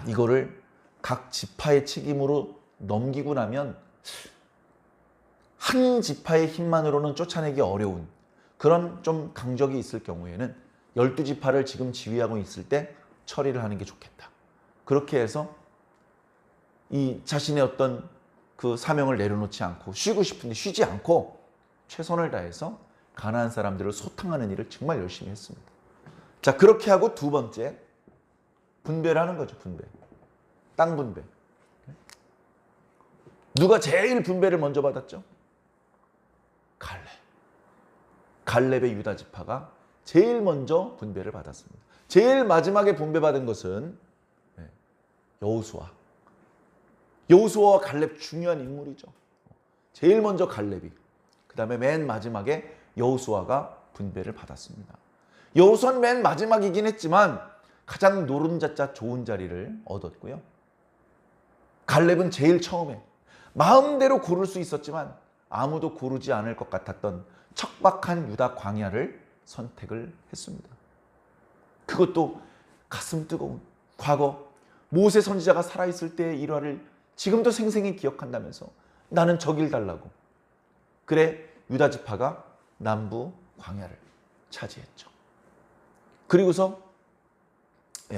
S1: 이거를 각 지파의 책임으로 넘기고 나면 한 지파의 힘만으로는 쫓아내기 어려운 그런 좀 강적이 있을 경우에는 12지파를 지금 지휘하고 있을 때 처리를 하는 게 좋겠다. 그렇게 해서 이 자신의 어떤 그 사명을 내려놓지 않고 쉬고 싶은데 쉬지 않고 최선을 다해서 가나안 사람들을 소탕하는 일을 정말 열심히 했습니다. 자, 그렇게 하고 두 번째 분배를 하는 거죠. 분배. 땅 분배. 누가 제일 분배를 먼저 받았죠? 갈렙. 갈렙의 유다 지파가 제일 먼저 분배를 받았습니다. 제일 마지막에 분배받은 것은 여호수아. 여호수아와 갈렙 중요한 인물이죠. 제일 먼저 갈렙이, 그 다음에 맨 마지막에 여호수아가 분배를 받았습니다. 여호수아는 맨 마지막이긴 했지만 가장 노른자짜 좋은 자리를 얻었고요. 갈렙은 제일 처음에 마음대로 고를 수 있었지만 아무도 고르지 않을 것 같았던 척박한 유다 광야를 선택을 했습니다. 그것도 가슴 뜨거운 과거 모세 선지자가 살아있을 때의 일화를 지금도 생생히 기억한다면서 나는 저 길 달라고. 그래, 유다 지파가 남부 광야를 차지했죠. 그리고서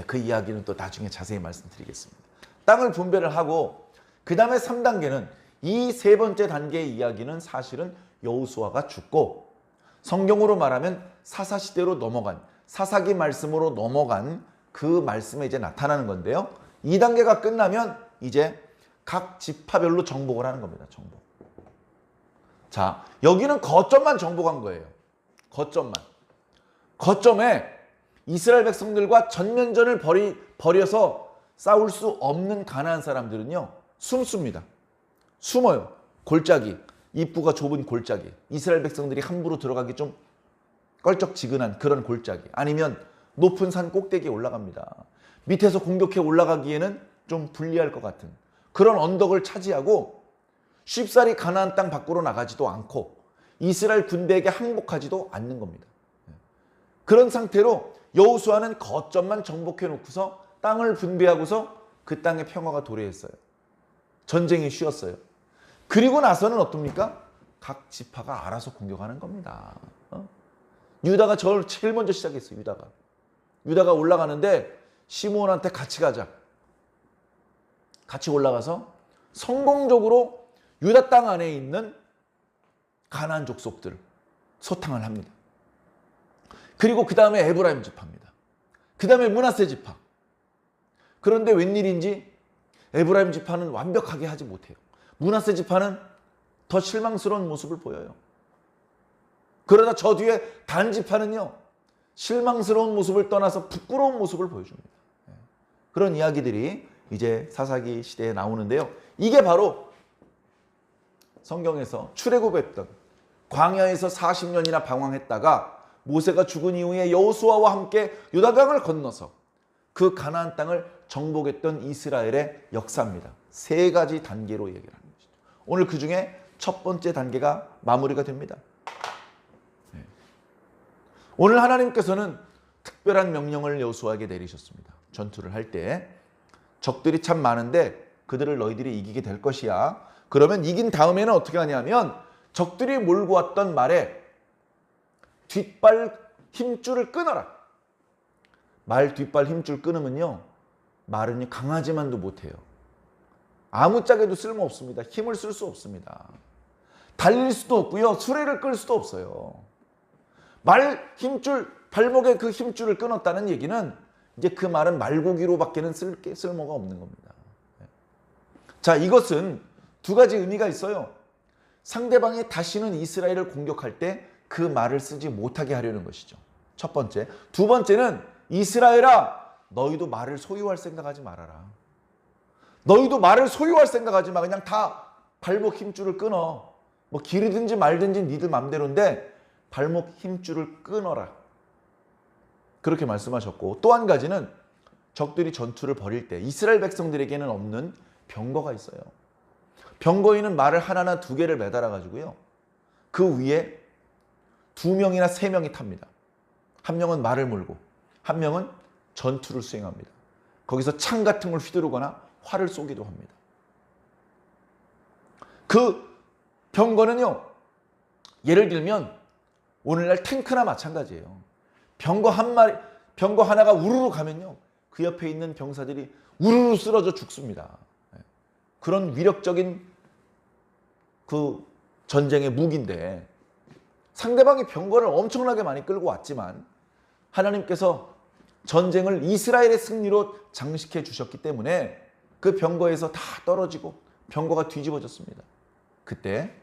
S1: 그 이야기는 또 나중에 자세히 말씀드리겠습니다. 땅을 분배를 하고 그 다음에 3단계는 이 세 번째 단계의 이야기는 사실은 여호수아가 죽고 성경으로 말하면 사사시대로 넘어간, 사사기 말씀으로 넘어간 그 말씀에 이제 나타나는 건데요. 2단계가 끝나면 이제 각 지파별로 정복을 하는 겁니다. 정복. 자, 여기는 거점만 정복한 거예요. 거점만. 거점에 이스라엘 백성들과 전면전을 벌여서 싸울 수 없는 가나안 사람들은요, 숨습니다. 숨어요. 골짜기, 입구가 좁은 골짜기. 이스라엘 백성들이 함부로 들어가기 좀 껄쩍지근한 그런 골짜기. 아니면 높은 산 꼭대기에 올라갑니다. 밑에서 공격해 올라가기에는 좀 불리할 것 같은 그런 언덕을 차지하고 쉽사리 가나안 땅 밖으로 나가지도 않고 이스라엘 군대에게 항복하지도 않는 겁니다. 그런 상태로 여호수아는 거점만 정복해 놓고서 땅을 분배하고서 그 땅에 평화가 도래했어요. 전쟁이 쉬었어요. 그리고 나서는 어떻습니까? 각 지파가 알아서 공격하는 겁니다. 유다가 저를 제일 먼저 시작했어요. 유다가 올라가는데 시므온한테 같이 가자. 같이 올라가서 성공적으로 유다 땅 안에 있는 가나안 족속들 소탕을 합니다. 그리고 그 다음에 에브라임 지파입니다. 그 다음에 므낫세 지파. 그런데 웬일인지 에브라임 지파는 완벽하게 하지 못해요. 므낫세 지파는 더 실망스러운 모습을 보여요. 그러다 저 뒤에 단 지파는요, 실망스러운 모습을 떠나서 부끄러운 모습을 보여줍니다. 그런 이야기들이 이제 사사기 시대에 나오는데요. 이게 바로 성경에서 출애굽했던 광야에서 40년이나 방황했다가 모세가 죽은 이후에 여호수아와 함께 요단강을 건너서 그 가나안 땅을 정복했던 이스라엘의 역사입니다. 세 가지 단계로 얘기를 하는 것이죠. 오늘 그 중에 첫 번째 단계가 마무리가 됩니다. 오늘 하나님께서는 특별한 명령을 여호수아에게 내리셨습니다. 전투를 할 때 적들이 참 많은데 그들을 너희들이 이기게 될 것이야. 그러면 이긴 다음에는 어떻게 하냐면 적들이 몰고 왔던 말에 뒷발 힘줄을 끊어라. 말 뒷발 힘줄 끊으면요, 말은 강아지만도 못해요. 아무짝에도 쓸모없습니다. 힘을 쓸 수 없습니다. 달릴 수도 없고요. 수레를 끌 수도 없어요. 말 힘줄, 발목에 그 힘줄을 끊었다는 얘기는 이제 그 말은 말고기로밖에는 쓸모가 없는 겁니다. 자, 이것은 두 가지 의미가 있어요. 상대방이 다시는 이스라엘을 공격할 때 그 말을 쓰지 못하게 하려는 것이죠. 첫 번째. 두 번째는 이스라엘아, 너희도 말을 소유할 생각하지 말아라. 너희도 말을 소유할 생각하지 마. 그냥 다 발목 힘줄을 끊어. 뭐 기르든지 말든지 니들 맘대로인데 발목 힘줄을 끊어라. 그렇게 말씀하셨고, 또 한 가지는 적들이 전투를 벌일 때 이스라엘 백성들에게는 없는 병거가 있어요. 병거에는 말을 하나나 두 개를 매달아 가지고요, 그 위에 2명이나 3명이 탑니다. 한 명은 말을 몰고 한 명은 전투를 수행합니다. 거기서 창 같은 걸 휘두르거나 활을 쏘기도 합니다. 그 병거는요, 예를 들면 오늘날 탱크나 마찬가지예요. 병거 하나가 우르르 가면요, 그 옆에 있는 병사들이 우르르 쓰러져 죽습니다. 그런 위력적인 그 전쟁의 무기인데, 상대방이 병거를 엄청나게 많이 끌고 왔지만 하나님께서 전쟁을 이스라엘의 승리로 장식해 주셨기 때문에 그 병거에서 다 떨어지고 병거가 뒤집어졌습니다. 그때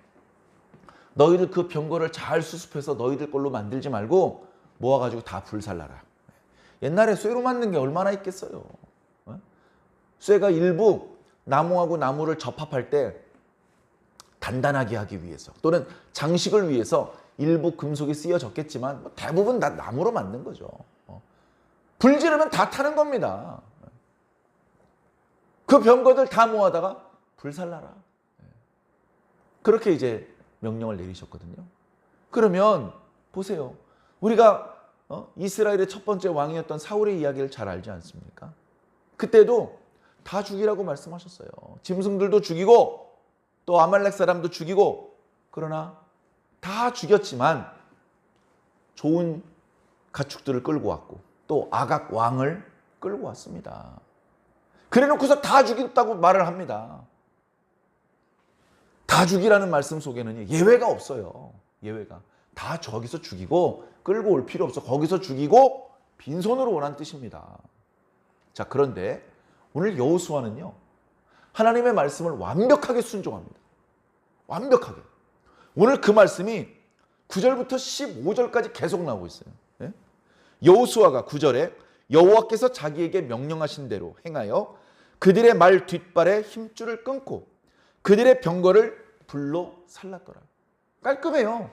S1: 너희들 그 병거를 잘 수습해서 너희들 걸로 만들지 말고 모아가지고 다 불살라라. 옛날에 쇠로 만든 게 얼마나 있겠어요. 쇠가 일부 나무하고 나무를 접합할 때 단단하게 하기 위해서, 또는 장식을 위해서 일부 금속이 쓰여졌겠지만 대부분 다 나무로 만든 거죠. 불 지르면 다 타는 겁니다. 그 병거들 다 모아다가 불살라라. 그렇게 이제 명령을 내리셨거든요. 그러면 보세요. 우리가 이스라엘의 첫 번째 왕이었던 사울의 이야기를 잘 알지 않습니까? 그때도 다 죽이라고 말씀하셨어요. 짐승들도 죽이고 또 아말렉 사람도 죽이고, 그러나 다 죽였지만 좋은 가축들을 끌고 왔고 또 아각 왕을 끌고 왔습니다. 그래놓고서 다 죽였다고 말을 합니다. 다 죽이라는 말씀 속에는 예외가 없어요. 예외가. 다 저기서 죽이고 끌고 올 필요 없어. 거기서 죽이고 빈손으로 오란 뜻입니다. 자, 그런데 오늘 여호수아는요, 하나님의 말씀을 완벽하게 순종합니다. 완벽하게. 오늘 그 말씀이 9절부터 15절까지 계속 나오고 있어요. 예? 여호수아가 9절에 여호와께서 자기에게 명령하신 대로 행하여 그들의 말 뒷발에 힘줄을 끊고 그들의 병거를 불로 살랐더라. 깔끔해요.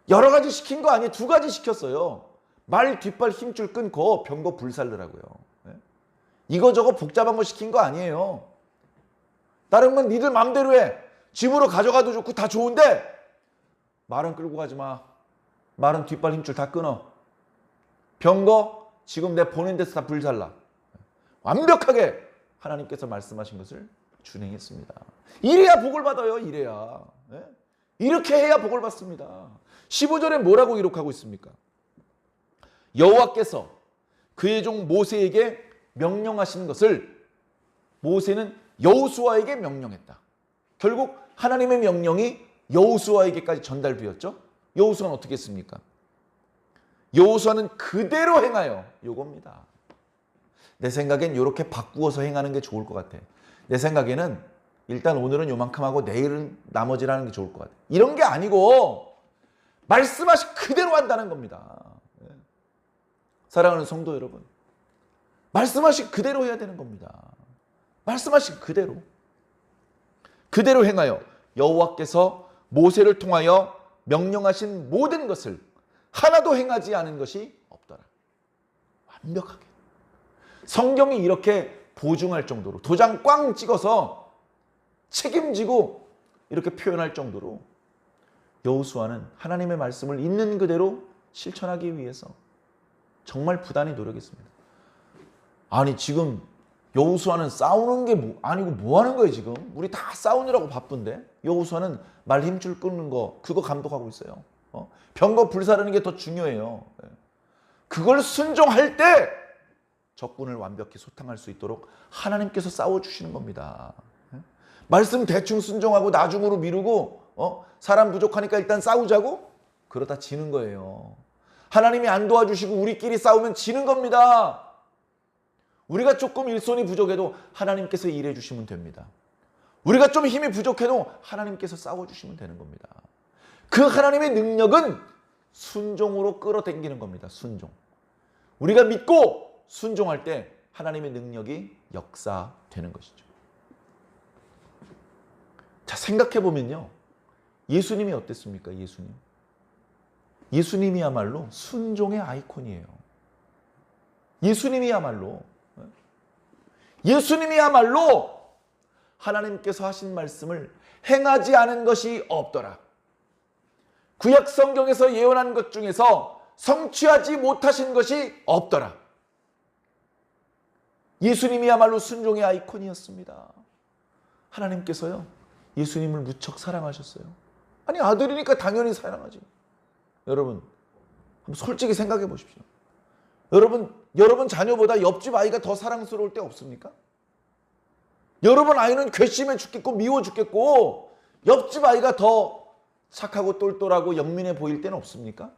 S1: 여러 가지 시킨 거 아니에요. 두 가지 시켰어요. 말 뒷발 힘줄 끊고 병거 불 살르라고요. 예? 이거저거 복잡한 거 시킨 거 아니에요. 다른 건 니들 맘대로 해. 집으로 가져가도 좋고 다 좋은데 말은 끌고 가지 마. 말은 뒷발 힘줄 다 끊어. 병거 지금 내 보낸 데서 다 불살라. 완벽하게 하나님께서 말씀하신 것을 준행했습니다. 이래야 복을 받아요. 이래야. 예? 이렇게 해야 복을 받습니다. 15절에 뭐라고 기록하고 있습니까? 여호와께서 그의 종 모세에게 명령하신 것을 모세는 여호수아에게 명령했다. 결국 하나님의 명령이 여호수아에게까지 전달되었죠. 여호수아는 어떻게 했습니까? 여호수아는 그대로 행하여 요겁니다. 내 생각엔 이렇게 바꾸어서 행하는 게 좋을 것 같아. 내 생각에는 일단 오늘은 요만큼 하고 내일은 나머지를 하는 게 좋을 것 같아. 이런 게 아니고 말씀하신 그대로 한다는 겁니다. 사랑하는 성도 여러분, 말씀하신 그대로 해야 되는 겁니다. 말씀하신 그대로 행하여 여호와께서 모세를 통하여 명령하신 모든 것을 하나도 행하지 않은 것이 없더라. 완벽하게. 성경이 이렇게 보증할 정도로 도장 꽝 찍어서 책임지고 이렇게 표현할 정도로 여호수아는 하나님의 말씀을 있는 그대로 실천하기 위해서 정말 부단히 노력했습니다. 아니 지금 여호수아는 싸우는 게 아니고 뭐 하는 거예요 지금? 우리 다 싸우느라고 바쁜데 여호수아는 말 힘줄 끊는 거 그거 감독하고 있어요. 병거 불사르는 게 더 중요해요. 그걸 순종할 때 적군을 완벽히 소탕할 수 있도록 하나님께서 싸워주시는 겁니다. 말씀 대충 순종하고 나중으로 미루고 사람 부족하니까 일단 싸우자고? 그러다 지는 거예요. 하나님이 안 도와주시고 우리끼리 싸우면 지는 겁니다. 우리가 조금 일손이 부족해도 하나님께서 일해 주시면 됩니다. 우리가 좀 힘이 부족해도 하나님께서 싸워주시면 되는 겁니다. 그 하나님의 능력은 순종으로 끌어당기는 겁니다. 순종. 우리가 믿고 순종할 때 하나님의 능력이 역사되는 것이죠. 자, 생각해보면요. 예수님이 어땠습니까? 예수님이야말로 순종의 아이콘이에요. 예수님이야말로 하나님께서 하신 말씀을 행하지 않은 것이 없더라. 구약 성경에서 예언한 것 중에서 성취하지 못하신 것이 없더라. 예수님이야말로 순종의 아이콘이었습니다. 하나님께서요, 예수님을 무척 사랑하셨어요. 아니, 아들이니까 당연히 사랑하지. 여러분, 한번 솔직히 생각해 보십시오. 여러분 자녀보다 옆집 아이가 더 사랑스러울 때 없습니까? 여러분 아이는 괘씸해 죽겠고 미워 죽겠고 옆집 아이가 더 착하고 똘똘하고 영민해 보일 때는 없습니까?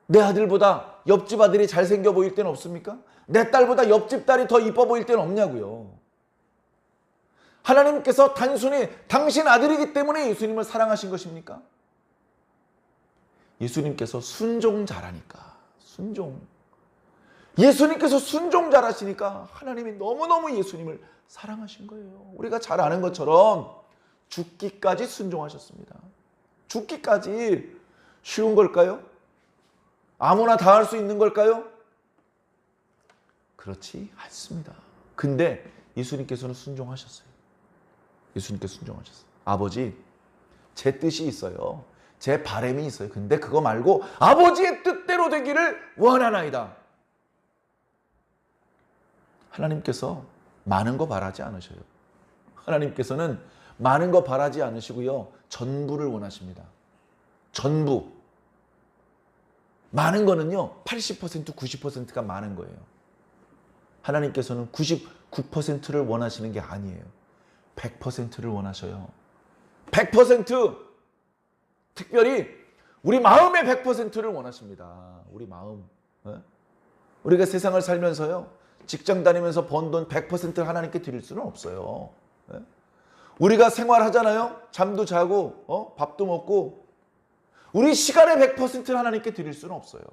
S1: 내 아들보다 옆집 아들이 잘생겨 보일 때는 없습니까? 내 딸보다 옆집 딸이 더 이뻐 보일 때는 없냐고요. 하나님께서 단순히 당신 아들이기 때문에 예수님을 사랑하신 것입니까? 예수님께서 순종 잘하니까. 예수님께서 순종 잘하시니까 하나님이 너무너무 예수님을 사랑하신 거예요. 우리가 잘 아는 것처럼 죽기까지 순종하셨습니다. 죽기까지 쉬운 걸까요? 아무나 다 할 수 있는 걸까요? 그렇지 않습니다. 근데 예수님께서는 순종하셨어요. 아버지, 제 뜻이 있어요. 제 바람이 있어요. 근데 그거 말고 아버지의 뜻대로 되기를 원하나이다. 하나님께서 많은 거 바라지 않으셔요. 하나님께서는 많은 거 바라지 않으시고요. 전부를 원하십니다. 전부. 많은 거는요. 80%, 90%가 많은 거예요. 하나님께서는 99%를 원하시는 게 아니에요. 100%를 원하셔요. 100%! 특별히 우리 마음의 100%를 원하십니다. 우리 마음. 우리가 세상을 살면서요. 직장 다니면서 번 돈 100%를 하나님께 드릴 수는 없어요. 우리가 생활하잖아요. 잠도 자고 밥도 먹고 우리 시간의 100%를 하나님께 드릴 수는 없어요.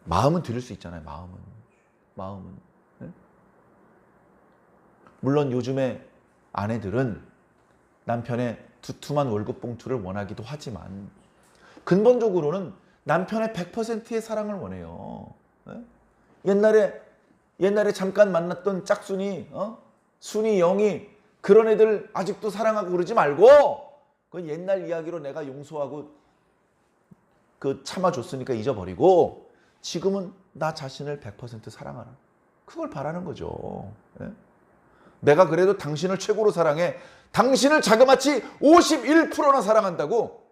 S1: 마음은 드릴 수 있잖아요. 마음은. 네? 물론 요즘에 아내들은 남편의 두툼한 월급 봉투를 원하기도 하지만 근본적으로는 남편의 100%의 사랑을 원해요. 네? 옛날에 잠깐 만났던 짝순이, 순이, 영이 그런 애들 아직도 사랑하고 그러지 말고 그건 옛날 이야기로 내가 용서하고 참아줬으니까 잊어버리고 지금은 나 자신을 100% 사랑하라. 그걸 바라는 거죠. 네? 내가 그래도 당신을 최고로 사랑해. 당신을 자그마치 51%나 사랑한다고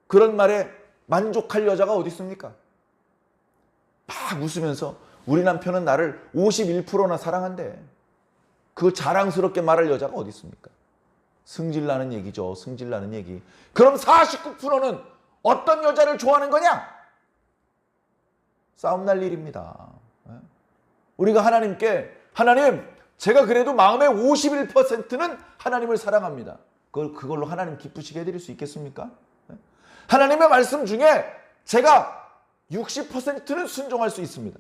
S1: 그런 말에 만족할 여자가 어디 있습니까? 막 웃으면서 우리 남편은 나를 51%나 사랑한대. 그걸 자랑스럽게 말할 여자가 어디 있습니까? 승질나는 얘기죠. 승질나는 얘기. 그럼 49%는 어떤 여자를 좋아하는 거냐? 싸움 날 일입니다. 우리가 하나님께 하나님 제가 그래도 마음의 51%는 하나님을 사랑합니다. 그걸로 하나님 기쁘시게 해드릴 수 있겠습니까? 하나님의 말씀 중에 제가 60%는 순종할 수 있습니다.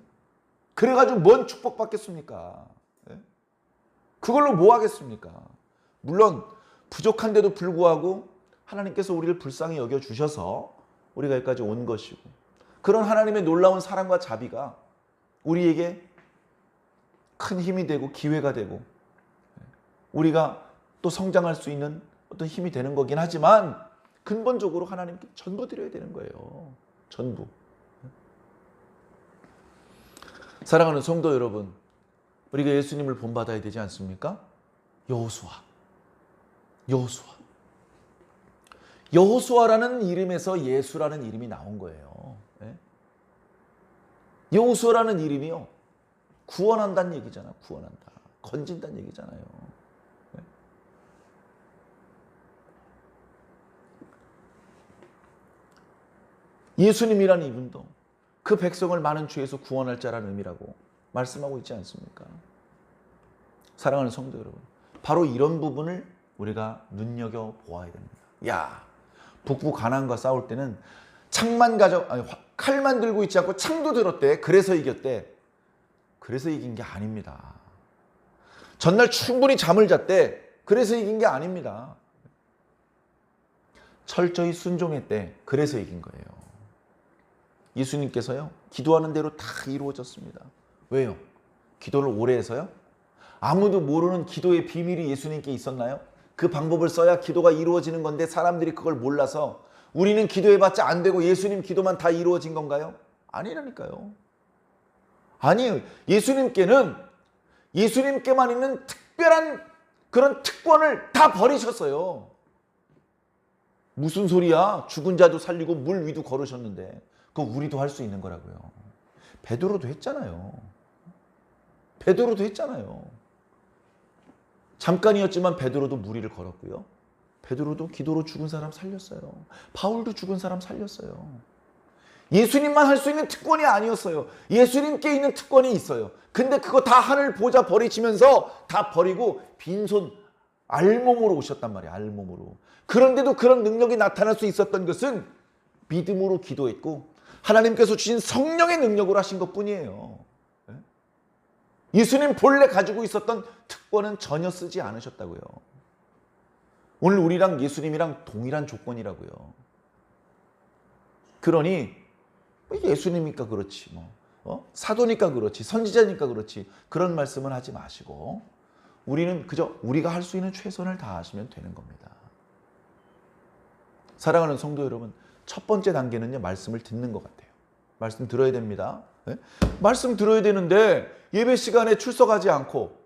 S1: 그래가지고 뭔 축복 받겠습니까? 그걸로 뭐 하겠습니까? 물론 부족한데도 불구하고 하나님께서 우리를 불쌍히 여겨주셔서 우리가 여기까지 온 것이고 그런 하나님의 놀라운 사랑과 자비가 우리에게 큰 힘이 되고 기회가 되고 우리가 또 성장할 수 있는 어떤 힘이 되는 거긴 하지만 근본적으로 하나님께 전부 드려야 되는 거예요. 전부. 사랑하는 성도 여러분, 우리가 예수님을 본받아야 되지 않습니까? 여호수아라는 이름에서 예수라는 이름이 나온 거예요. 여호수아라는 이름이요. 구원한다는 얘기잖아. 구원한다. 건진다는 얘기잖아요. 예수님이라는 이분도 그 백성을 많은 죄에서 구원할 자라는 의미라고 말씀하고 있지 않습니까? 사랑하는 성도 여러분, 바로 이런 부분을 우리가 눈여겨보아야 됩니다. 야, 북부 가나안과 싸울 때는 칼만 들고 있지 않고 창도 들었대. 그래서 이겼대. 그래서 이긴 게 아닙니다. 전날 충분히 잠을 잤대. 그래서 이긴 게 아닙니다. 철저히 순종했대. 그래서 이긴 거예요. 예수님께서요, 기도하는 대로 다 이루어졌습니다. 왜요? 기도를 오래 해서요? 아무도 모르는 기도의 비밀이 예수님께 있었나요? 그 방법을 써야 기도가 이루어지는 건데 사람들이 그걸 몰라서 우리는 기도해봤자 안 되고 예수님 기도만 다 이루어진 건가요? 아니라니까요. 아니에요. 예수님께만 있는 특별한 그런 특권을 다 버리셨어요. 무슨 소리야? 죽은 자도 살리고 물 위도 걸으셨는데 그거 우리도 할 수 있는 거라고요. 베드로도 했잖아요. 잠깐이었지만 베드로도 무리를 걸었고요. 베드로도 기도로 죽은 사람 살렸어요. 바울도 죽은 사람 살렸어요. 예수님만 할 수 있는 특권이 아니었어요. 예수님께 있는 특권이 있어요. 근데 그거 다 하늘 보좌 버리시면서 다 버리고 빈손 알몸으로 오셨단 말이에요. 알몸으로. 그런데도 그런 능력이 나타날 수 있었던 것은 믿음으로 기도했고 하나님께서 주신 성령의 능력으로 하신 것뿐이에요. 예수님 본래 가지고 있었던 특권은 전혀 쓰지 않으셨다고요. 오늘 우리랑 예수님이랑 동일한 조건이라고요. 그러니 예수님이니까 그렇지 사도니까 그렇지 선지자니까 그렇지 그런 말씀은 하지 마시고 우리는 그저 우리가 할 수 있는 최선을 다하시면 되는 겁니다. 사랑하는 성도 여러분, 첫 번째 단계는요, 말씀을 듣는 것 같아요. 말씀 들어야 됩니다. 말씀 들어야 되는데 예배 시간에 출석하지 않고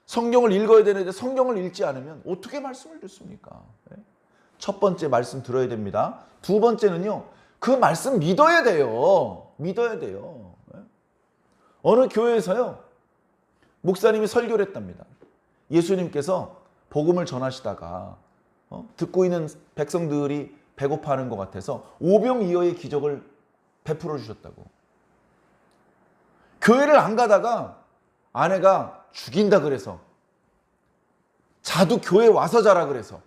S1: 성경을 읽어야 되는데 성경을 읽지 않으면 어떻게 말씀을 듣습니까? 첫 번째 말씀 들어야 됩니다. 두 번째는요, 그 말씀 믿어야 돼요. 어느 교회에서요, 목사님이 설교를 했답니다. 예수님께서 복음을 전하시다가 듣고 있는 백성들이 배고파하는 것 같아서 오병이어의 기적을 베풀어 주셨다고. 교회를 안 가다가 아내가 죽인다 그래서 자도 교회 와서 자라 그래서.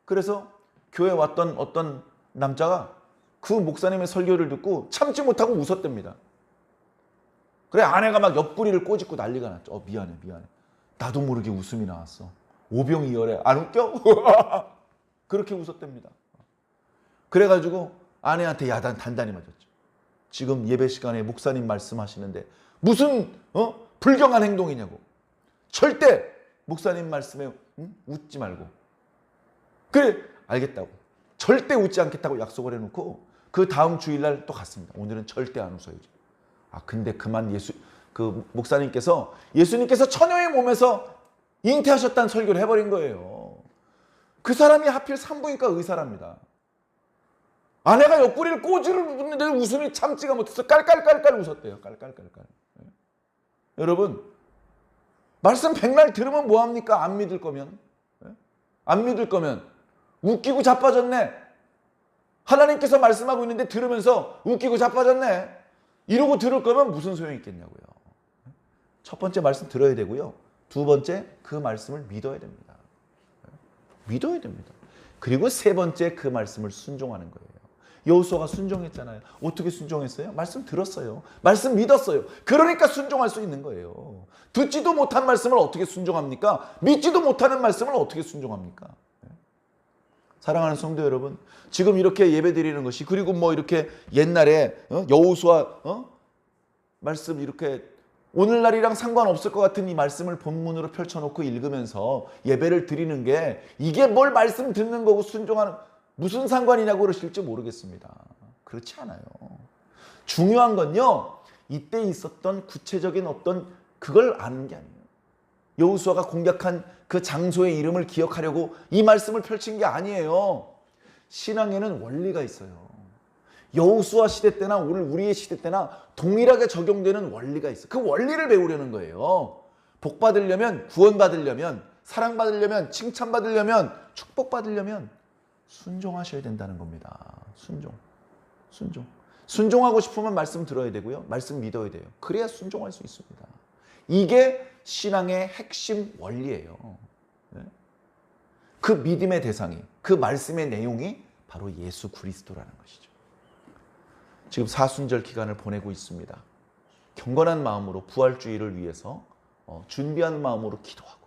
S1: 그래서 교회 왔던 어떤 남자가 그 목사님의 설교를 듣고 참지 못하고 웃었답니다. 그래 아내가 막 옆구리를 꼬집고 난리가 났죠. 미안해. 나도 모르게 웃음이 나왔어. 오병이어래. 안 웃겨? 그렇게 웃었답니다. 그래가지고 아내한테 단단히 맞았죠. 지금 예배 시간에 목사님 말씀하시는데 무슨 불경한 행동이냐고. 절대 목사님 말씀에 웃지 말고. 그래 알겠다고. 절대 웃지 않겠다고 약속을 해놓고 그 다음 주일날 또 갔습니다. 오늘은 절대 안 웃어야지. 근데 그만 그 목사님께서 예수님께서 처녀의 몸에서 잉태하셨다는 설교를 해버린 거예요. 그 사람이 하필 산부인과 의사랍니다. 아내가 옆구리를 꼬지를 는데 웃음이 참지가 못해서 깔깔깔깔 웃었대요. 깔깔깔깔. 여러분 말씀 백날 들으면 뭐합니까? 안 믿을 거면. 안 믿을 거면 웃기고 자빠졌네. 하나님께서 말씀하고 있는데 들으면서 웃기고 자빠졌네. 이러고 들을 거면 무슨 소용이 있겠냐고요. 첫 번째 말씀 들어야 되고요. 두 번째 그 말씀을 믿어야 됩니다. 믿어야 됩니다. 그리고 세 번째 그 말씀을 순종하는 거예요. 여호수아가 순종했잖아요. 어떻게 순종했어요? 말씀 들었어요. 말씀 믿었어요. 그러니까 순종할 수 있는 거예요. 듣지도 못한 말씀을 어떻게 순종합니까? 믿지도 못하는 말씀을 어떻게 순종합니까? 사랑하는 성도 여러분, 지금 이렇게 예배드리는 것이, 그리고 뭐 이렇게 옛날에 여호수아 말씀 이렇게 오늘날이랑 상관없을 것 같은 이 말씀을 본문으로 펼쳐놓고 읽으면서 예배를 드리는 게 이게 뭘 말씀 듣는 거고 순종하는 무슨 상관이냐고 그러실지 모르겠습니다. 그렇지 않아요. 중요한 건요, 이때 있었던 구체적인 어떤 그걸 아는 게 아니에요. 여호수아가 공격한 그 장소의 이름을 기억하려고 이 말씀을 펼친 게 아니에요. 신앙에는 원리가 있어요. 여호수아 시대 때나 오늘 우리의 시대 때나 동일하게 적용되는 원리가 있어요. 그 원리를 배우려는 거예요. 복 받으려면, 구원 받으려면, 사랑 받으려면, 칭찬 받으려면, 축복 받으려면 순종하셔야 된다는 겁니다. 순종하고 싶으면 말씀 들어야 되고요. 말씀 믿어야 돼요. 그래야 순종할 수 있습니다. 이게 신앙의 핵심 원리예요. 그 믿음의 대상이, 그 말씀의 내용이 바로 예수 그리스도라는 것이죠. 지금 사순절 기간을 보내고 있습니다. 경건한 마음으로 부활주의를 위해서 준비하는 마음으로 기도하고,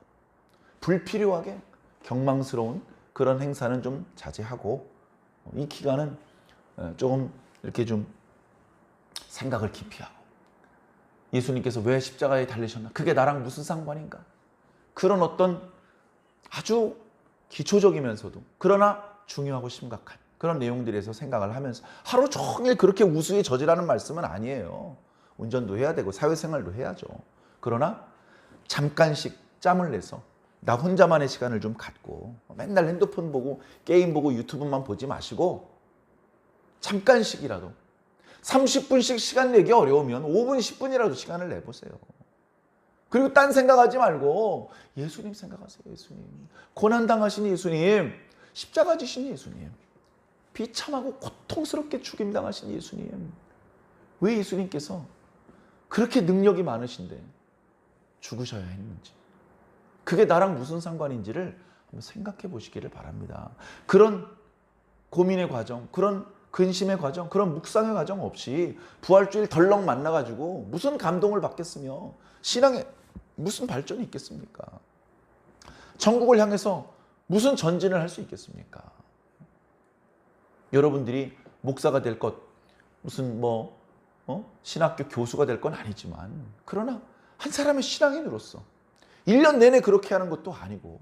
S1: 불필요하게 경망스러운 그런 행사는 좀 자제하고, 이 기간은 조금 이렇게 좀 생각을 깊이 하고, 예수님께서 왜 십자가에 달리셨나? 그게 나랑 무슨 상관인가? 그런 어떤 아주 기초적이면서도 그러나 중요하고 심각한 그런 내용들에서 생각을 하면서, 하루 종일 그렇게 우수히 저지라는 말씀은 아니에요. 운전도 해야 되고 사회생활도 해야죠. 그러나 잠깐씩 짬을 내서 나 혼자만의 시간을 좀 갖고, 맨날 핸드폰 보고 게임 보고 유튜브만 보지 마시고 잠깐씩이라도 30분씩 시간 내기 어려우면 5분, 10분이라도 시간을 내보세요. 그리고 딴 생각하지 말고 예수님 생각하세요. 예수님. 고난당하신 예수님. 십자가 지신 예수님. 비참하고 고통스럽게 죽임당하신 예수님. 왜 예수님께서 그렇게 능력이 많으신데 죽으셔야 했는지, 그게 나랑 무슨 상관인지를 한번 생각해 보시기를 바랍니다. 그런 고민의 과정, 그런 근심의 과정, 그런 묵상의 과정 없이 부활주일 덜렁 만나가지고 무슨 감동을 받겠으며 신앙에 무슨 발전이 있겠습니까? 천국을 향해서 무슨 전진을 할 수 있겠습니까? 여러분들이 목사가 될 것, 무슨 신학교 교수가 될 건 아니지만, 그러나 한 사람의 신앙인으로서 1년 내내 그렇게 하는 것도 아니고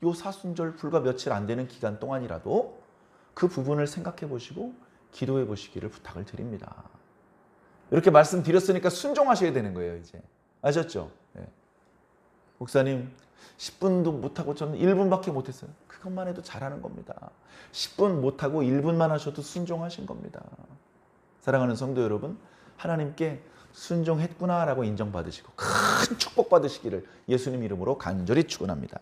S1: 요 사순절 불과 며칠 안 되는 기간 동안이라도 그 부분을 생각해 보시고 기도해 보시기를 부탁을 드립니다. 이렇게 말씀드렸으니까 순종하셔야 되는 거예요. 이제 아셨죠? 네. 목사님 10분도 못하고 저는 1분밖에 못했어요. 그것만 해도 잘하는 겁니다. 10분 못하고 1분만 하셔도 순종하신 겁니다. 사랑하는 성도 여러분, 하나님께 순종했구나라고 인정받으시고 큰 축복 받으시기를 예수님 이름으로 간절히 축원합니다.